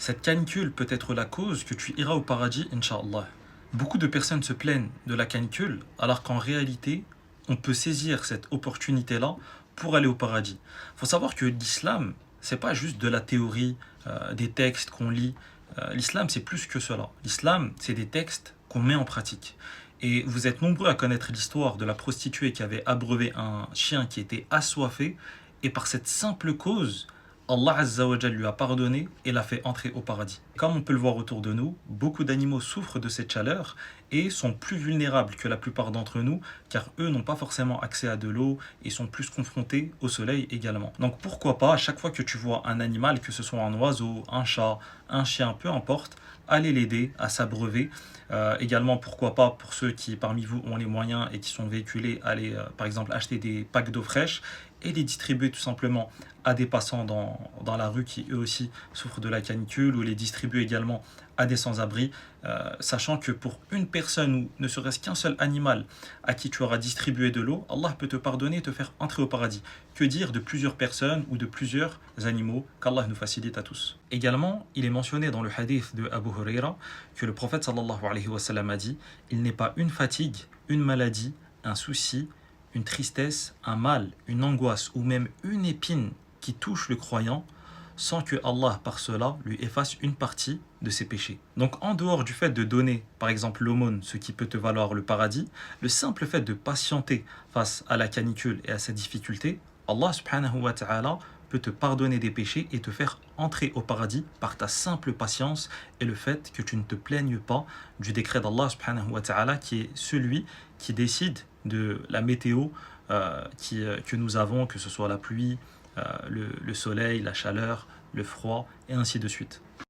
Cette canicule peut être la cause que tu iras au paradis, Inch'Allah. Beaucoup de personnes se plaignent de la canicule, alors qu'en réalité, on peut saisir cette opportunité-là pour aller au paradis. Il faut savoir que l'islam, c'est pas juste de la théorie, des textes qu'on lit. L'islam, c'est plus que cela. L'islam, c'est des textes qu'on met en pratique. Et vous êtes nombreux à connaître l'histoire de la prostituée qui avait abreuvé un chien qui était assoiffé, et par cette simple cause, Allah Azza wa Jal lui a pardonné et l'a fait entrer au paradis. Comme on peut le voir autour de nous, beaucoup d'animaux souffrent de cette chaleur et sont plus vulnérables que la plupart d'entre nous, car eux n'ont pas forcément accès à de l'eau et sont plus confrontés au soleil également. Donc pourquoi pas, à chaque fois que tu vois un animal, que ce soit un oiseau, un chat, un chien, peu importe, aller l'aider à s'abreuver. Également, pourquoi pas, pour ceux qui parmi vous ont les moyens et qui sont véhiculés, aller par exemple acheter des packs d'eau fraîche et les distribuer tout simplement à des passants dans la rue qui eux aussi souffrent de la canicule, ou les distribuer également à des sans-abri, sachant que pour une personne ou ne serait-ce qu'un seul animal à qui tu auras distribué de l'eau, Allah peut te pardonner et te faire entrer au paradis. Que dire de plusieurs personnes ou de plusieurs animaux, qu'Allah nous facilite à tous. Également, il est mentionné dans le hadith de Abu Huraira que le prophète sallallahu alayhi wa sallam a dit: il n'est pas une fatigue, une maladie, un souci, une tristesse, un mal, une angoisse ou même une épine qui touche le croyant sans que Allah par cela lui efface une partie de ses péchés. Donc en dehors du fait de donner par exemple l'aumône, ce qui peut te valoir le paradis, le simple fait de patienter face à la canicule et à sa difficulté, Allah subhanahu wa ta'ala peut te pardonner des péchés et te faire entrer au paradis par ta simple patience et le fait que tu ne te plaignes pas du décret d'Allah subhanahu wa ta'ala, qui est celui qui décide de la météo que nous avons, que ce soit la pluie, le soleil, la chaleur, le froid et ainsi de suite.